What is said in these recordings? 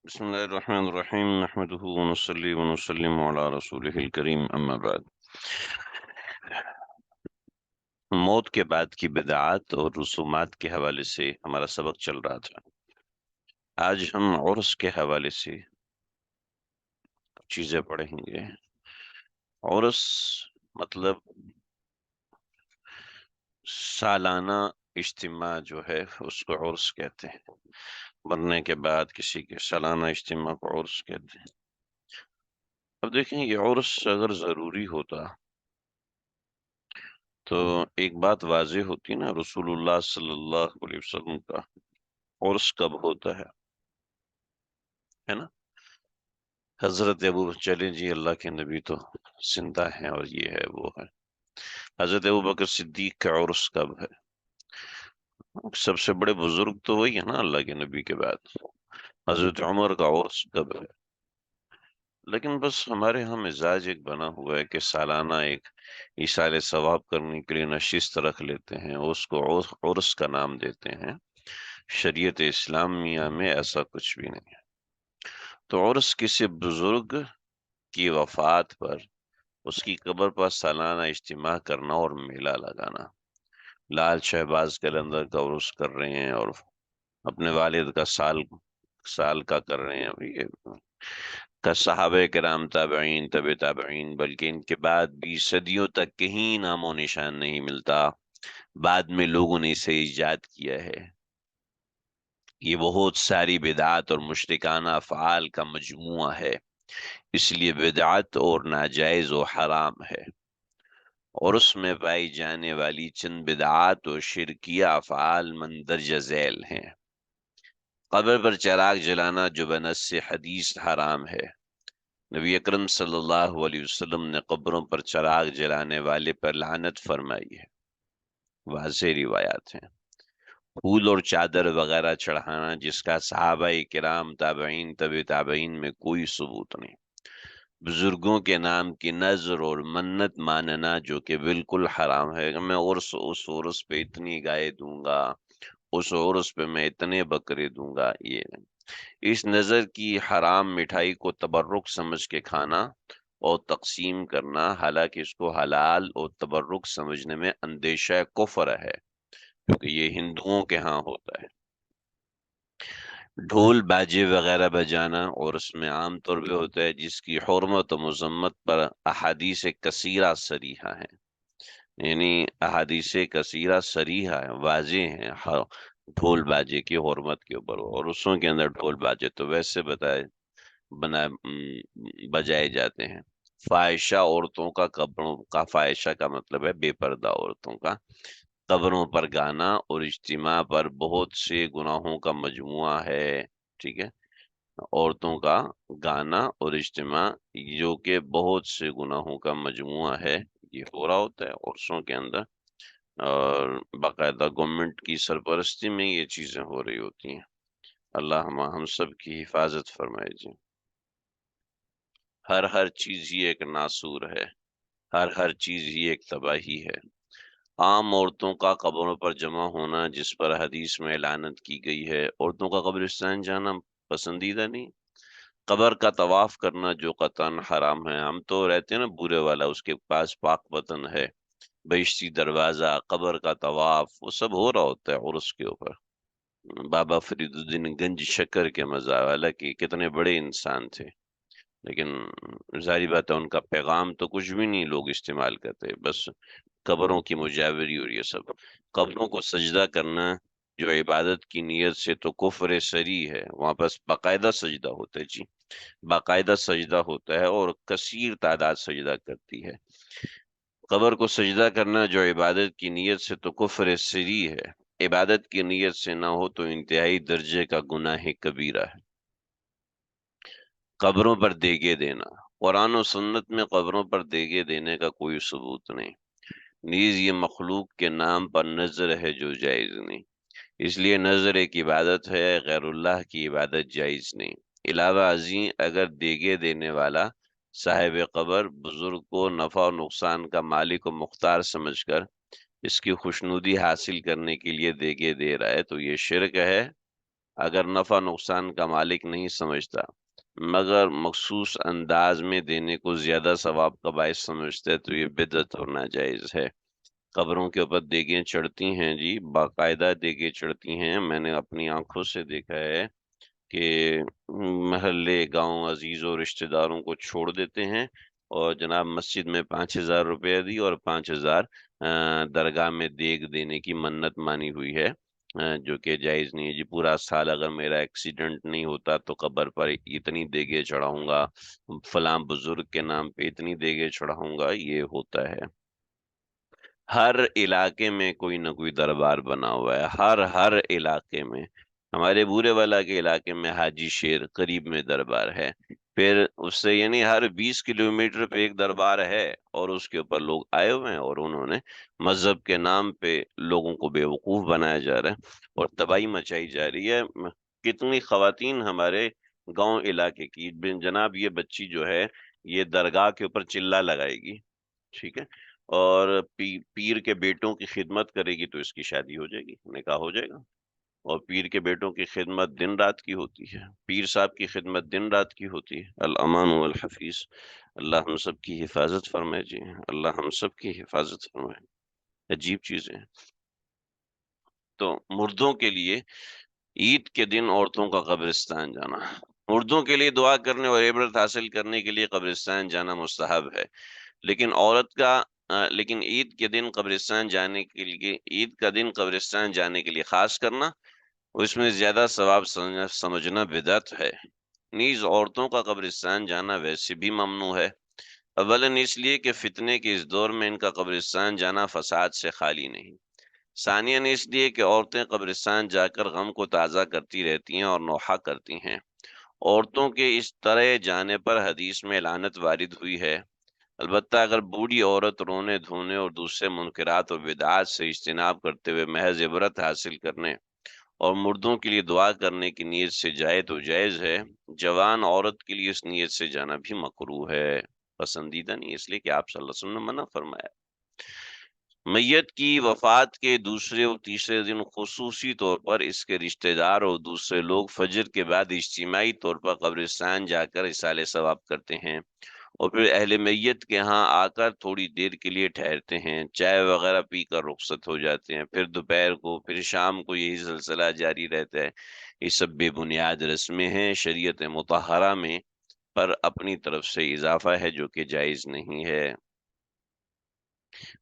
بسم اللہ الرحمن الرحیم نحمده ونصلی ونسلم علی رسولہ الکریم اما بعد۔ موت کے بعد کی بدعات اور رسومات کے حوالے سے ہمارا سبق چل رہا تھا۔ آج ہم عرس کے حوالے سے چیزیں پڑھیں گے۔ عرس مطلب سالانہ اجتماع جو ہے اس کو عرس کہتے ہیں۔ مرنے کے بعد کسی کے سالانہ اجتماع کو عرس کہتے ہیں۔ اب دیکھیں، یہ عرس اگر ضروری ہوتا تو ایک بات واضح ہوتی نا، رسول اللہ صلی اللہ علیہ وسلم کا عرس کب ہوتا ہے نا؟ حضرت ابو چلیں جی، اللہ کے نبی تو زندہ ہیں اور یہ ہے وہ ہے۔ حضرت ابو بکر صدیق کا عرس کب ہے؟ سب سے بڑے بزرگ تو وہی ہے نا اللہ کے نبی کے بعد۔ حضرت عمر کا عرس کب ہے؟ لیکن بس ہمارے ہاں مزاج ایک بنا ہوا ہے کہ سالانہ ایک ایثار ثواب کرنے کے لیے نشست رکھ لیتے ہیں، اس کو عرس کا نام دیتے ہیں۔ شریعت اسلامیہ میں ایسا کچھ بھی نہیں ہے۔ تو عرس کسی بزرگ کی وفات پر اس کی قبر پر سالانہ اجتماع کرنا اور میلہ لگانا۔ لال شہباز قلندر کا عرس کر رہے ہیں اور اپنے والد کا سال کا کر رہے ہیں، یہ کا صحابہ کرام، تابعین، طب تابعین، بلکہ ان کے بعد بھی صدیوں تک کہیں نام و نشان نہیں ملتا۔ بعد میں لوگوں نے اسے ایجاد کیا ہے۔ یہ بہت ساری بدعات اور مشرکانہ افعال کا مجموعہ ہے، اس لیے بدعت اور ناجائز و حرام ہے۔ اور اس میں پائی جانے والی چند بدعات و شرکیہ افعال مندرجہ ذیل ہیں۔ قبر پر چراغ جلانا جو بنص حدیث حرام ہے۔ نبی اکرم صلی اللہ علیہ وسلم نے قبروں پر چراغ جلانے والے پر لعنت فرمائی ہے، واضح روایات ہیں۔ پھول اور چادر وغیرہ چڑھانا جس کا صحابہ کرام، تابعین، طب تابعین میں کوئی ثبوت نہیں۔ بزرگوں کے نام کی نذر اور منت ماننا جو کہ بالکل حرام ہے، کہ میں اس عرس پہ اتنی گائے دوں گا، اس عرس پہ میں اتنے بکرے دوں گا، یہ نہیں۔ اس نظر کی حرام مٹھائی کو تبرک سمجھ کے کھانا اور تقسیم کرنا، حالانکہ اس کو حلال اور تبرک سمجھنے میں اندیشہ کفر ہے، کیونکہ یہ ہندوؤں کے ہاں ہوتا ہے۔ ڈھول باجے وغیرہ بجانا اور اس میں عام طور پہ ہوتا ہے جس کی حرمت و مذمت پر احادیث کثیرہ صریحہ ہیں، یعنی احادیث کثیرہ صریحہ ہیں، واضح ہیں ڈھول باجے کی حرمت کے اوپر، اور رسوں کے اندر ڈھول باجے تو ویسے بجائے جاتے ہیں۔ فاحشہ عورتوں کا قبروں کا، فاحشہ کا مطلب ہے بے پردہ عورتوں کا، قبروں پر گانا اور اجتماع پر بہت سے گناہوں کا مجموعہ ہے۔ ٹھیک ہے، عورتوں کا گانا اور اجتماع جو کہ بہت سے گناہوں کا مجموعہ ہے، یہ ہو رہا ہوتا ہے عرصوں کے اندر، اور باقاعدہ گورنمنٹ کی سرپرستی میں یہ چیزیں ہو رہی ہوتی ہیں۔ اللہ ہم سب کی حفاظت فرمائے جی۔ ہر چیز ہی ایک ناسور ہے، ہر چیز ہی ایک تباہی ہے۔ عام عورتوں کا قبروں پر جمع ہونا جس پر حدیث میں لعنت کی گئی ہے، عورتوں کا قبرستان جانا پسندیدہ نہیں۔ قبر کا طواف کرنا جو قطعاً حرام ہے۔ ہم تو رہتے ہیں نا بورے والا، اس کے پاس پاک وطن ہے، بہشتی دروازہ، قبر کا طواف، وہ سب ہو رہا ہوتا ہے عرس کے اوپر۔ بابا فرید الدین گنج شکر کے مزار، حالانکہ کتنے بڑے انسان تھے، لیکن ظاہری بات ہے ان کا پیغام تو کچھ بھی نہیں لوگ استعمال کرتے، بس قبروں کی مجاوری اور یہ سب۔ قبروں کو سجدہ کرنا جو عبادت کی نیت سے تو کفر سری ہے، وہاں پس باقاعدہ سجدہ ہوتا ہے جی، باقاعدہ سجدہ ہوتا ہے اور کثیر تعداد سجدہ کرتی ہے۔ قبر کو سجدہ کرنا جو عبادت کی نیت سے تو کفر سری ہے، عبادت کی نیت سے نہ ہو تو انتہائی درجے کا گناہ کبیرہ ہے۔ قبروں پر دیگے دینا، قرآن و سنت میں قبروں پر دیگے دینے کا کوئی ثبوت نہیں، نیز یہ مخلوق کے نام پر نظر ہے جو جائز نہیں، اس لیے نظر ایک عبادت ہے، غیر اللہ کی عبادت جائز نہیں۔ علاوہ ازیں اگر دیگے دینے والا صاحب قبر بزرگ کو نفع و نقصان کا مالک و مختار سمجھ کر اس کی خوشنودی حاصل کرنے کے لیے دیگے دے رہا ہے تو یہ شرک ہے اگر نفع نقصان کا مالک نہیں سمجھتا مگر مخصوص انداز میں دینے کو زیادہ ثواب کا باعث سمجھتا ہے تو یہ بدعت اور ناجائز ہے۔ قبروں کے اوپر دیگیں چڑھتی ہیں جی، باقاعدہ دیگیں چڑھتی ہیں، میں نے اپنی آنکھوں سے دیکھا ہے کہ محلے گاؤں عزیزوں رشتہ داروں کو چھوڑ دیتے ہیں اور جناب مسجد میں 5,000 روپے دی اور 5,000 درگاہ میں دیگ دینے کی منت مانی ہوئی ہے، جو کہ جائز نہیں ہے جی۔ پورا سال اگر میرا ایکسیڈنٹ نہیں ہوتا تو قبر پر اتنی دیگیں چڑھاؤں گا، فلاں بزرگ کے نام پہ اتنی دیگیں چڑھاؤں گا، یہ ہوتا ہے۔ ہر علاقے میں کوئی نہ کوئی دربار بنا ہوا ہے، ہر علاقے میں۔ ہمارے بورے والا کے علاقے میں حاجی شیر قریب میں دربار ہے، پھر اس سے یعنی ہر 20 کلومیٹر پہ ایک دربار ہے، اور اس کے اوپر لوگ آئے ہوئے ہیں اور انہوں نے مذہب کے نام پہ لوگوں کو بے وقوف بنایا جا رہا ہے اور تباہی مچائی جا رہی ہے۔ کتنی خواتین ہمارے گاؤں علاقے کی جناب یہ بچی جو ہے یہ درگاہ کے اوپر چلا لگائے گی، ٹھیک ہے، اور پیر کے بیٹوں کی خدمت کرے گی تو اس کی شادی ہو جائے گی، نکاح ہو جائے گا۔ اور پیر کے بیٹوں کی خدمت دن رات کی ہوتی ہے، پیر صاحب کی خدمت دن رات کی ہوتی ہے۔ الامان والحفیظ، اللہ ہم سب کی حفاظت فرمائے جی، اللہ ہم سب کی حفاظت فرمائے۔ عجیب چیزیں ہیں۔ تو مردوں کے لیے عید کے دن عورتوں کا قبرستان جانا، مردوں کے لیے دعا کرنے اور عبرت حاصل کرنے کے لیے قبرستان جانا مستحب ہے، لیکن لیکن عید کے دن قبرستان جانے کے لیے عید کا دن قبرستان جانے کے لیے خاص کرنا، اس میں زیادہ ثواب سمجھنا بدعت ہے۔ نیز عورتوں کا قبرستان جانا ویسے بھی ممنوع ہے، اولاً اس لیے کہ فتنے کے اس دور میں ان کا قبرستان جانا فساد سے خالی نہیں، ثانیاً اس لیے کہ عورتیں قبرستان جا کر غم کو تازہ کرتی رہتی ہیں اور نوحہ کرتی ہیں۔ عورتوں کے اس طرح جانے پر حدیث میں لعنت وارد ہوئی ہے، البتہ اگر بوڑھی عورت رونے دھونے اور دوسرے منکرات اور بدعات سے اجتناب کرتے ہوئے محض عبرت حاصل کرنے اور مردوں کے لیے دعا کرنے کی نیت سے جائے تو جائز ہے، جوان عورت کے لیے اس نیت سے جانا بھی مکروہ ہے، پسندیدہ نہیں، اس لیے کہ آپ صلی اللہ علیہ وسلم نے منع فرمایا۔ میت کی وفات کے دوسرے اور تیسرے دن خصوصی طور پر اس کے رشتہ دار اور دوسرے لوگ فجر کے بعد اجتماعی طور پر قبرستان جا کر اصالہ ثواب کرتے ہیں اور پھر اہل میت کے ہاں آ کر تھوڑی دیر کے لیے ٹھہرتے ہیں، چائے وغیرہ پی کر رخصت ہو جاتے ہیں، پھر دوپہر کو پھر شام کو یہی سلسلہ جاری رہتا ہے۔ یہ سب بے بنیاد رسمیں ہیں، شریعت مطہرہ میں پر اپنی طرف سے اضافہ ہے جو کہ جائز نہیں ہے۔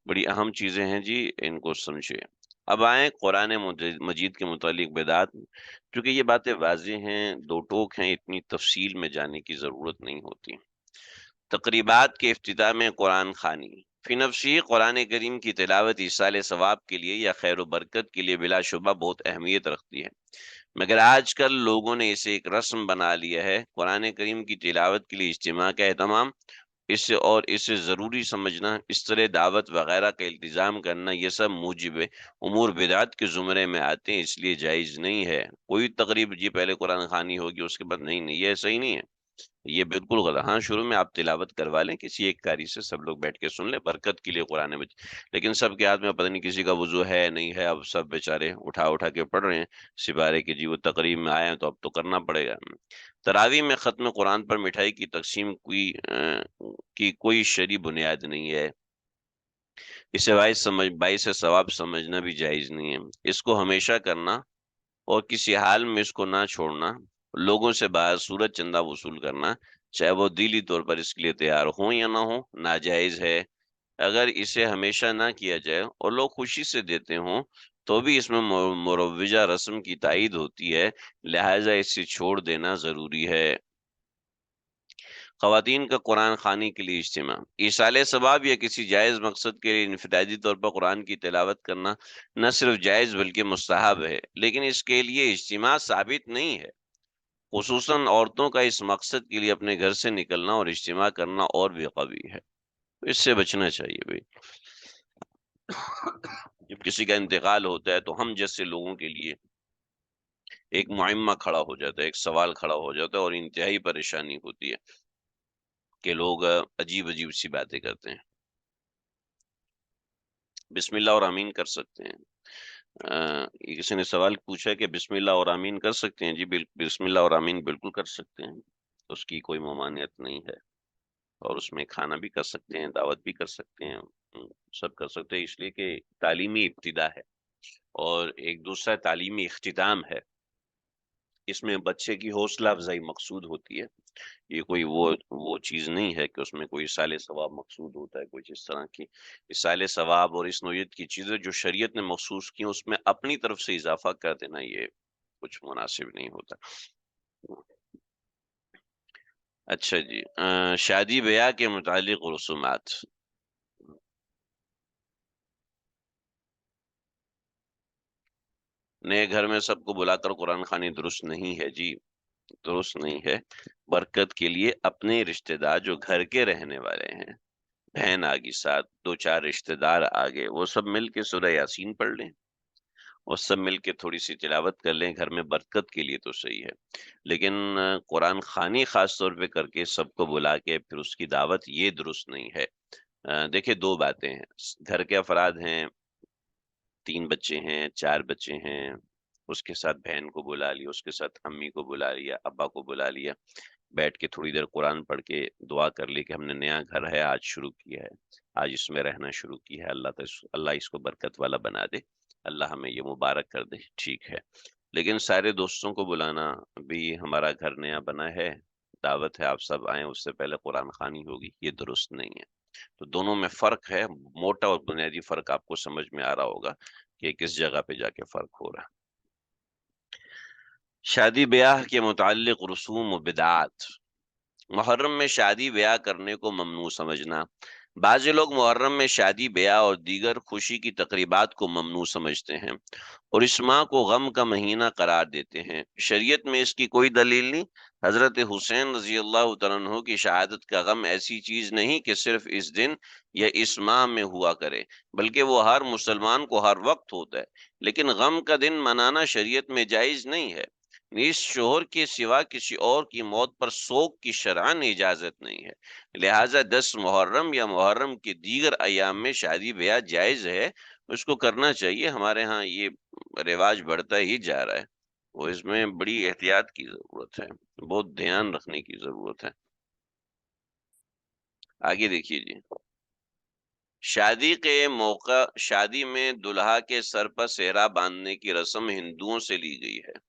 بڑی اہم چیزیں ہیں جی، ان کو سمجھے۔ اب آئیں قرآن مجید کے متعلق بدعات، چونکہ یہ باتیں واضح ہیں، دو ٹوک ہیں، اتنی تفصیل میں جانے کی ضرورت نہیں ہوتی۔ تقریبات کے افتتاح میں قرآن خوانی فی نفسی قرآن کریم کی تلاوت ایصال ثواب کے لیے یا خیر و برکت کے لیے بلا شبہ بہت اہمیت رکھتی ہے، مگر آج کل لوگوں نے اسے ایک رسم بنا لیا ہے۔ قرآن کریم کی تلاوت کے لیے اجتماع کا اہتمام، اسے ضروری سمجھنا، اس طرح دعوت وغیرہ کا التزام کرنا، یہ سب موجب امور بدعت کے زمرے میں آتے ہیں، اس لیے جائز نہیں ہے۔ کوئی تقریب جی پہلے قرآن خوانی ہوگی اس کے بعد نہیں، یہ صحیح نہیں ہے، یہ بالکل غلط۔ ہاں شروع میں آپ تلاوت کروا لیں کسی ایک قاری سے، سب لوگ بیٹھ کے سن لیں برکت کے لیے قرآن مجید، لیکن سب کے ہاتھ میں پتہ نہیں کسی کا وضو ہے نہیں ہے، اب سب بیچارے اٹھا کے پڑھ رہے ہیں سپارے کے، جی وہ تقریب میں آئے ہیں تو اب تو کرنا پڑے گا۔ تراویح میں ختم قرآن پر مٹھائی کی تقسیم کی کوئی شرعی بنیاد نہیں ہے، اسے باعث ثواب سمجھنا بھی جائز نہیں ہے۔ اس کو ہمیشہ کرنا اور کسی حال میں اس کو نہ چھوڑنا، لوگوں سے باہر صورت چندہ وصول کرنا، چاہے وہ دلی طور پر اس کے لیے تیار ہوں یا نہ ہوں، ناجائز ہے۔ اگر اسے ہمیشہ نہ کیا جائے اور لوگ خوشی سے دیتے ہوں تو بھی اس میں مروجہ رسم کی تائید ہوتی ہے، لہٰذا اسے چھوڑ دینا ضروری ہے۔ خواتین کا قرآن خوانی کے لیے اجتماع ایصال ثواب یا کسی جائز مقصد کے لیے انفرادی طور پر قرآن کی تلاوت کرنا نہ صرف جائز بلکہ مستحب ہے، لیکن اس کے لیے اجتماع ثابت نہیں ہے، خصوصاً عورتوں کا اس مقصد کے لیے اپنے گھر سے نکلنا اور اجتماع کرنا اور بھی قوی ہے، اس سے بچنا چاہیے بھائی۔ جب کسی کا انتقال ہوتا ہے تو ہم جیسے لوگوں کے لیے ایک معمہ کھڑا ہو جاتا ہے، ایک سوال کھڑا ہو جاتا ہے اور انتہائی پریشانی ہوتی ہے کہ لوگ عجیب عجیب سی باتیں کرتے ہیں۔ بسم اللہ اور آمین کر سکتے ہیں، یہ کسی نے سوال پوچھا کہ بسم اللہ اور آمین کر سکتے ہیں؟ جی بسم اللہ اور آمین بالکل کر سکتے ہیں، اس کی کوئی ممانعت نہیں ہے، اور اس میں کھانا بھی کر سکتے ہیں، دعوت بھی کر سکتے ہیں، سب کر سکتے ہیں، اس لیے کہ تعلیمی ابتدا ہے اور ایک دوسرا تعلیمی اختتام ہے، اس میں بچے کی حوصلہ افزائی مقصود ہوتی ہے، یہ کوئی وہ چیز نہیں ہے کہ اس میں کوئی اصال ثواب مقصود ہوتا ہے، کچھ اس طرح کی اصال ثواب اور اس نوعیت کی چیزیں جو شریعت نے مخصوص کی اس میں اپنی طرف سے اضافہ کر دینا یہ کچھ مناسب نہیں ہوتا۔ اچھا جی، شادی بیاہ کے متعلق رسومات۔ نئے گھر میں سب کو بلا کر قرآن خوانی درست نہیں ہے جی، درست نہیں ہے۔ برکت کے لیے اپنے رشتہ دار جو گھر کے رہنے والے ہیں، بہن آگی ساتھ، دو چار رشتہ دار آگے، وہ سب مل کے سورہ یاسین پڑھ لیں اور سب مل کے تھوڑی سی تلاوت کر لیں گھر میں، برکت کے لیے تو صحیح ہے، لیکن قرآن خوانی خاص طور پہ کر کے سب کو بلا کے پھر اس کی دعوت، یہ درست نہیں ہے۔ دیکھیں دو باتیں ہیں، گھر کے افراد ہیں، 3 بچے ہیں، 4 بچے ہیں، اس کے ساتھ بہن کو بلا لیا، اس کے ساتھ امی کو بلا لیا، ابا کو بلا لیا، بیٹھ کے تھوڑی دیر قرآن پڑھ کے دعا کر لی کہ ہم نے نیا گھر ہے آج شروع کیا ہے، آج اس میں رہنا شروع کیا ہے، اللہ اس کو برکت والا بنا دے، اللہ ہمیں یہ مبارک کر دے، ٹھیک ہے۔ لیکن سارے دوستوں کو بلانا، بھی ہمارا گھر نیا بنا ہے، دعوت ہے، آپ سب آئیں، اس سے پہلے قرآن خوانی ہوگی، یہ درست نہیں ہے۔ تو دونوں میں فرق ہے، موٹا اور بنیادی فرق آپ کو سمجھ میں آ رہا ہوگا کہ کس جگہ پہ جا کے فرق ہو رہا ہے۔ شادی بیاہ کے متعلق رسوم و بدعات۔ محرم میں شادی بیاہ کرنے کو ممنوع سمجھنا۔ بعض لوگ محرم میں شادی بیاہ اور دیگر خوشی کی تقریبات کو ممنوع سمجھتے ہیں اور اس ماہ کو غم کا مہینہ قرار دیتے ہیں۔ شریعت میں اس کی کوئی دلیل نہیں۔ حضرت حسین رضی اللہ تعالیٰ عنہ کی شہادت کا غم ایسی چیز نہیں کہ صرف اس دن یا اس ماہ میں ہوا کرے، بلکہ وہ ہر مسلمان کو ہر وقت ہوتا ہے، لیکن غم کا دن منانا شریعت میں جائز نہیں ہے۔ نیز شوہر کے سوا کسی اور کی موت پر سوگ کی شرعاً اجازت نہیں ہے، لہٰذا 10 محرم یا محرم کے دیگر ایام میں شادی بیاہ جائز ہے، اس کو کرنا چاہیے۔ ہمارے ہاں یہ رواج بڑھتا ہی جا رہا ہے، وہ اس میں بڑی احتیاط کی ضرورت ہے، بہت دھیان رکھنے کی ضرورت ہے۔ آگے دیکھیے جی، شادی کے موقع، شادی میں دلہا کے سر پر سہرا باندھنے کی رسم ہندوؤں سے لی گئی ہے۔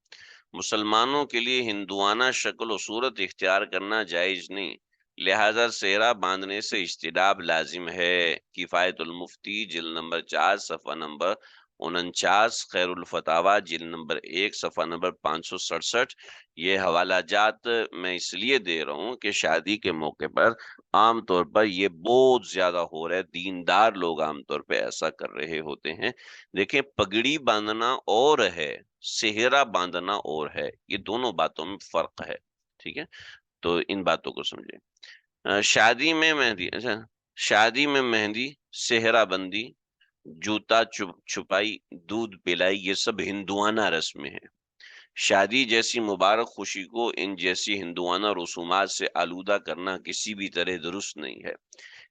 مسلمانوں کے لیے ہندوانہ شکل و صورت اختیار کرنا جائز نہیں، لہذا سہرا باندھنے سے اجتناب لازم ہے۔ کفایت المفتی جلد نمبر 4 صفحہ نمبر 49، خیر الفتاوی جلد نمبر 1 صفحہ نمبر 567۔ یہ حوالہ جات میں اس لیے دے رہا ہوں کہ شادی کے موقع پر عام طور پر یہ بہت زیادہ ہو رہا ہے، دیندار لوگ عام طور پہ ایسا کر رہے ہوتے ہیں۔ دیکھیں پگڑی باندھنا اور ہے، سہرا باندھنا اور ہے، یہ دونوں باتوں میں فرق ہے، ٹھیک ہے؟ تو ان باتوں کو سمجھیں۔ شادی میں مہندی، اچھا، شادی میں مہندی، سہرا بندی، جوتا چھپائی، دودھ پلائی، یہ سب ہندوانہ رسمیں ہیں۔ شادی جیسی مبارک خوشی کو ان جیسی ہندوانہ رسومات سے آلودہ کرنا کسی بھی طرح درست نہیں ہے۔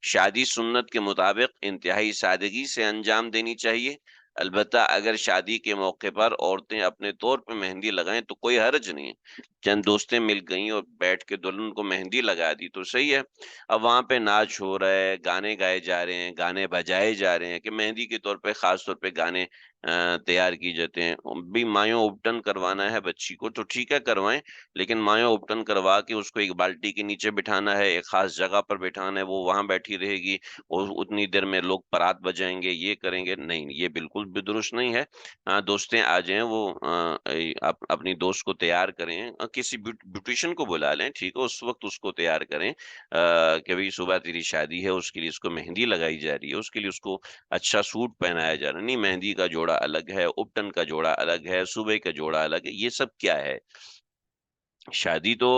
شادی سنت کے مطابق انتہائی سادگی سے انجام دینی چاہیے، البتہ اگر شادی کے موقع پر عورتیں اپنے طور پہ مہندی لگائیں تو کوئی حرج نہیں ہے، چند دوستیں مل گئیں اور بیٹھ کے دلہن کو مہندی لگا دی تو صحیح ہے۔ اب وہاں پہ ناچ ہو رہا ہے، گانے گائے جا رہے ہیں، گانے بجائے جا رہے ہیں، کہ مہندی کے طور پہ خاص طور پہ گانے تیار کی جاتے ہیں، بھی مایوں اپٹن کروانا ہے بچی کو تو ٹھیک ہے کروائیں، لیکن مایوں اپٹن کروا کے اس کو ایک بالٹی کے نیچے بٹھانا ہے، ایک خاص جگہ پر بٹھانا ہے، وہ وہاں بیٹھی رہے گی اور اتنی دیر میں لوگ پرات بجائیں گے، یہ کریں گے، نہیں، یہ بالکل بھی درست نہیں ہے۔ دوستیں آ جائیں، وہ اپنی دوست کو تیار کریں، کسی بیوٹیشین کو بلا لیں، ٹھیک ہے، اس وقت اس کو تیار کریں کہ بھئی صبح تیری شادی ہے، اس کے لیے اس کو مہندی لگائی جا رہی ہے، اس کے لیے اس کو اچھا سوٹ پہنایا جا رہا ہے، نہیں مہندی کا جوڑا الگ ہے، اپٹن کا جوڑا الگ ہے، صبح کا جوڑا الگ ہے، یہ سب کیا ہے؟ شادی تو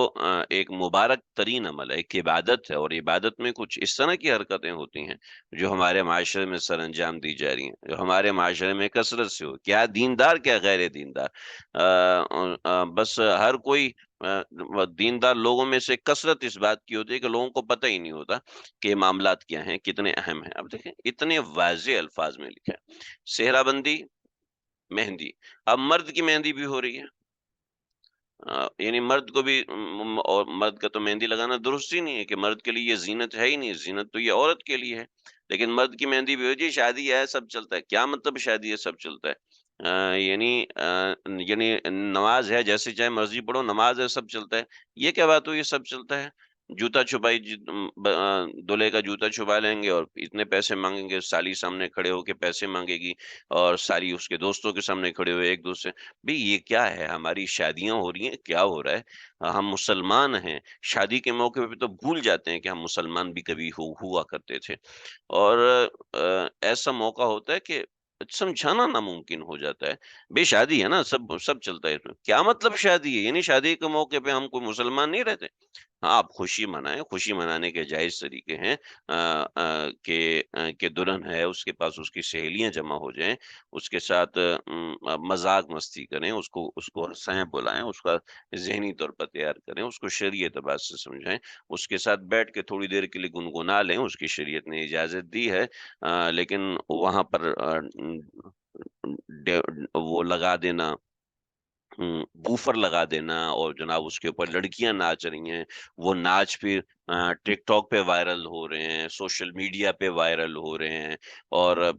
ایک مبارک ترین عمل ہے، ایک عبادت ہے، اور عبادت میں کچھ اس طرح کی حرکتیں ہوتی ہیں جو ہمارے معاشرے میں سر انجام دی جا رہی ہیں، جو ہمارے معاشرے میں کثرت سے ہو، کیا دیندار کیا غیر دیندار، بس ہر کوئی دیندار لوگوں میں سے کثرت اس بات کی ہوتی ہے کہ لوگوں کو پتہ ہی نہیں ہوتا کہ یہ معاملات کیا ہیں، کتنے اہم ہیں۔ اب دیکھیں اتنے واضح الفاظ میں لکھا ہے، صحرا بندی مہندی، اب مرد کی مہندی بھی ہو رہی ہے، یعنی مرد کو بھی اور مرد کا تو مہندی لگانا درست ہی نہیں ہے کہ مرد کے لیے یہ زینت ہے ہی نہیں، زینت تو یہ عورت کے لیے ہے، لیکن مرد کی مہندی بھی ہو جی شادی ہے سب چلتا ہے، کیا مطلب شادی ہے سب چلتا ہے؟ یعنی نماز ہے جیسے چاہے مرضی پڑھو، نماز ہے سب چلتا ہے، یہ کیا بات ہوئی یہ سب چلتا ہے؟ جوتا چھپائی دولہے کا جوتا چھپا لیں گے اور اتنے پیسے مانگیں گے، سالی سامنے کھڑے ہو کے پیسے مانگے گی اور ساری اس کے دوستوں کے سامنے کھڑے ہوئے ایک دوسرے، بھئی یہ کیا ہے؟ ہماری شادیاں ہو رہی ہیں، کیا ہو رہا ہے؟ ہم مسلمان ہیں، شادی کے موقع پہ تو بھول جاتے ہیں کہ ہم مسلمان بھی کبھی ہوا کرتے تھے، اور ایسا موقع ہوتا ہے کہ سمجھانا ناممکن ہو جاتا ہے۔ بے شادی ہے نا، سب سب چلتا ہے اس میں، کیا مطلب شادی ہے؟ یعنی شادی کے موقع پہ ہم کوئی مسلمان نہیں رہتے؟ ہاں، آپ خوشی منائیں، خوشی منانے کے جائز طریقے ہیں، کہ دلہن ہے، اس کے پاس اس کی سہیلیاں جمع ہو جائیں، اس کے ساتھ مذاق مستی کریں، اس کو ہنسائیں بلائیں، اس کا ذہنی طور پر تیار کریں، اس کو شرعی اعتبار سے سمجھائیں، اس کے ساتھ بیٹھ کے تھوڑی دیر کے لیے گنگنا لیں، اس کی شریعت نے اجازت دی ہے، لیکن وہاں پر وہ لگا دینا، بوفر لگا دینا، اور جناب اس کے اوپر لڑکیاں ناچ رہی ہیں، وہ ناچ پھر ٹک ٹاک پہ وائرل ہو رہے ہیں، سوشل میڈیا پہ وائرل ہو رہے ہیں، اور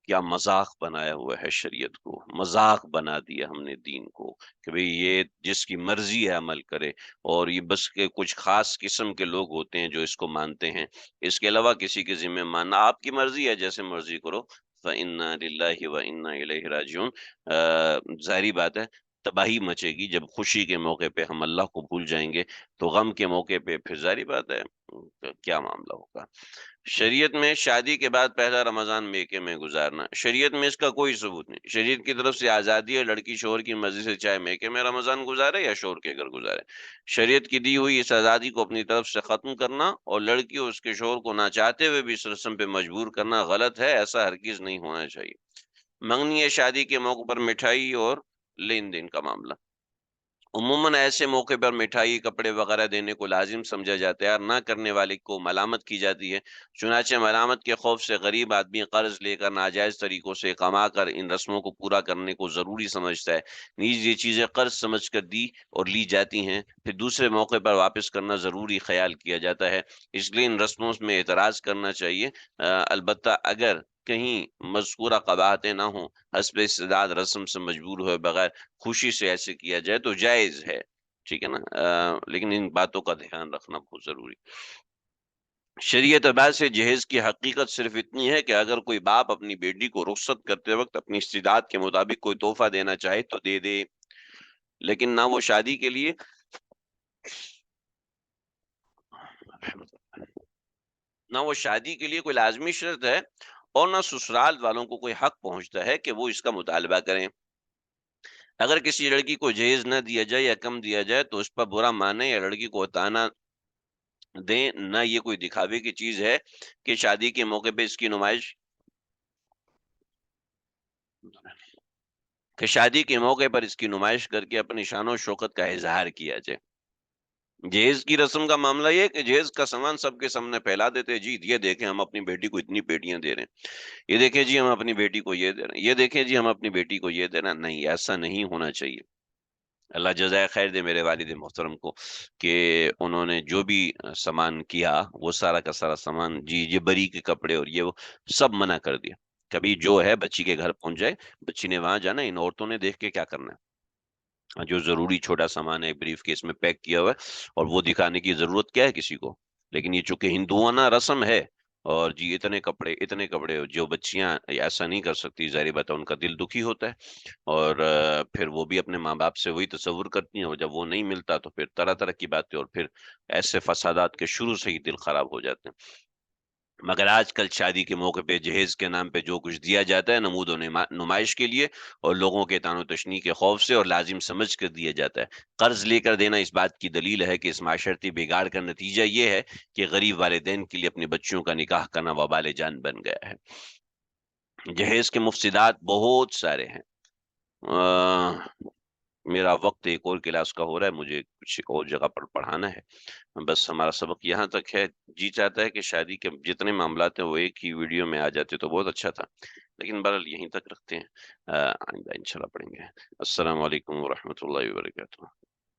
کیا مذاق بنایا ہوا ہے شریعت کو، مذاق بنا دیا ہم نے دین کو کہ بھئی یہ جس کی مرضی ہے عمل کرے، اور یہ بس کہ کچھ خاص قسم کے لوگ ہوتے ہیں جو اس کو مانتے ہیں، اس کے علاوہ کسی کے ذمہ ماننا آپ کی مرضی ہے، جیسے مرضی کرو، فَإِنَّا لِلَّهِ وَإِنَّا إِلَيْهِ راجعون، ظاہری بات ہے تباہی مچے گی جب خوشی کے موقع پہ ہم اللہ کو بھول جائیں گے، تو غم کے موقع پہ پھر ظاہری بات ہے کیا معاملہ ہوگا۔ شریعت میں شادی کے بعد پہلا رمضان میکے میں گزارنا، شریعت میں اس کا کوئی ثبوت نہیں، شریعت کی طرف سے آزادی ہے، لڑکی شوہر کی مرضی سے چاہے میکے میں رمضان گزارے یا شوہر کے گھر گزارے، شریعت کی دی ہوئی اس آزادی کو اپنی طرف سے ختم کرنا اور لڑکی اور اس کے شوہر کو نہ چاہتے ہوئے بھی اس رسم پہ مجبور کرنا غلط ہے، ایسا ہرگز نہیں ہونا چاہیے۔ منگنی ہے شادی کے موقع پر مٹھائی اور لین دین کا معاملہ، عموماً ایسے موقع پر مٹھائی، کپڑے وغیرہ دینے کو لازم سمجھا جاتا ہے اور نہ کرنے والے کو ملامت کی جاتی ہے، چنانچہ ملامت کے خوف سے غریب آدمی قرض لے کر ناجائز طریقوں سے کما کر ان رسموں کو پورا کرنے کو ضروری سمجھتا ہے، نیز یہ چیزیں قرض سمجھ کر دی اور لی جاتی ہیں، پھر دوسرے موقع پر واپس کرنا ضروری خیال کیا جاتا ہے، اس لیے ان رسموں میں اعتراض کرنا چاہیے، البتہ اگر کہیں مذکورہ قباحتیں نہ ہوں، حسب استعداد رسم سے مجبور ہوئے بغیر خوشی سے ایسے کیا جائے تو جائز ہے، ٹھیک ہے نا، لیکن ان باتوں کا دھیان رکھنا بہت ضروری۔ شریعت اعتبار سے جہیز کی حقیقت صرف اتنی ہے کہ اگر کوئی باپ اپنی بیٹی کو رخصت کرتے وقت اپنی استعداد کے مطابق کوئی تحفہ دینا چاہے تو دے دے، لیکن نہ وہ شادی کے لیے نہ وہ شادی کے لیے کوئی لازمی شرط ہے، اور نہ سسرال والوں کو کوئی حق پہنچتا ہے کہ وہ اس کا مطالبہ کریں۔ اگر کسی لڑکی کو جہیز نہ دیا جائے یا کم دیا جائے تو اس پر برا مانیں یا لڑکی کو طعنہ دیں، نہ یہ کوئی دکھاوے کی چیز ہے کہ شادی کے موقع پہ اس کی نمائش کہ شادی کے موقع پر اس کی نمائش کر کے اپنی شان و شوکت کا اظہار کیا جائے۔ جہیز کی رسم کا معاملہ یہ ہے کہ جہیز کا سامان سب کے سامنے پھیلا دیتے ہیں، جی یہ دیکھیں ہم اپنی بیٹی کو اتنی پیٹیاں دے رہے ہیں، یہ دیکھیں جی ہم اپنی بیٹی کو یہ دے رہے ہیں، یہ دیکھیں جی ہم اپنی بیٹی کو یہ دے رہے ہیں، نہیں ایسا نہیں ہونا چاہیے۔ اللہ جزائے خیر دے میرے والد محترم کو کہ انہوں نے جو بھی سامان کیا وہ سارا کا سارا سامان، جی یہ بری کے کپڑے اور یہ وہ سب منع کر دیا، کبھی جو ہے بچی کے گھر پہنچ جائے، بچی نے وہاں جانا، ان عورتوں نے دیکھ کے کیا کرنا ہے، جو ضروری چھوٹا سامان ہے بریف کیس میں پیک کیا ہوا ہے اور وہ دکھانے کی ضرورت کیا ہے کسی کو، لیکن یہ چونکہ ہندوانہ رسم ہے اور جی اتنے کپڑے جو بچیاں ایسا نہیں کر سکتی، ظاہر بات ہے ان کا دل دکھی ہوتا ہے، اور پھر وہ بھی اپنے ماں باپ سے وہی تصور کرتی ہیں، اور جب وہ نہیں ملتا تو پھر طرح طرح کی باتیں، اور پھر ایسے فسادات کے شروع سے ہی دل خراب ہو جاتے ہیں۔ مگر آج کل شادی کے موقع پہ جہیز کے نام پہ جو کچھ دیا جاتا ہے نمود و نمائش کے لیے اور لوگوں کے طعن و تشنیع کے خوف سے اور لازم سمجھ کر دیا جاتا ہے، قرض لے کر دینا اس بات کی دلیل ہے کہ اس معاشرتی بگاڑ کا نتیجہ یہ ہے کہ غریب والدین کے لیے اپنی بچیوں کا نکاح کرنا وبال جان بن گیا ہے۔ جہیز کے مفسدات بہت سارے ہیں، میرا وقت ایک اور کلاس کا ہو رہا ہے، مجھے کچھ اور جگہ پر پڑھانا ہے، بس ہمارا سبق یہاں تک ہے، جی چاہتا ہے کہ شادی کے جتنے معاملات ہیں وہ ایک ہی ویڈیو میں آ جاتے تو بہت اچھا تھا، لیکن بہرحال یہیں تک رکھتے ہیں، آئندہ انشاءاللہ پڑھیں گے۔ السلام علیکم ورحمۃ اللہ وبرکاتہ۔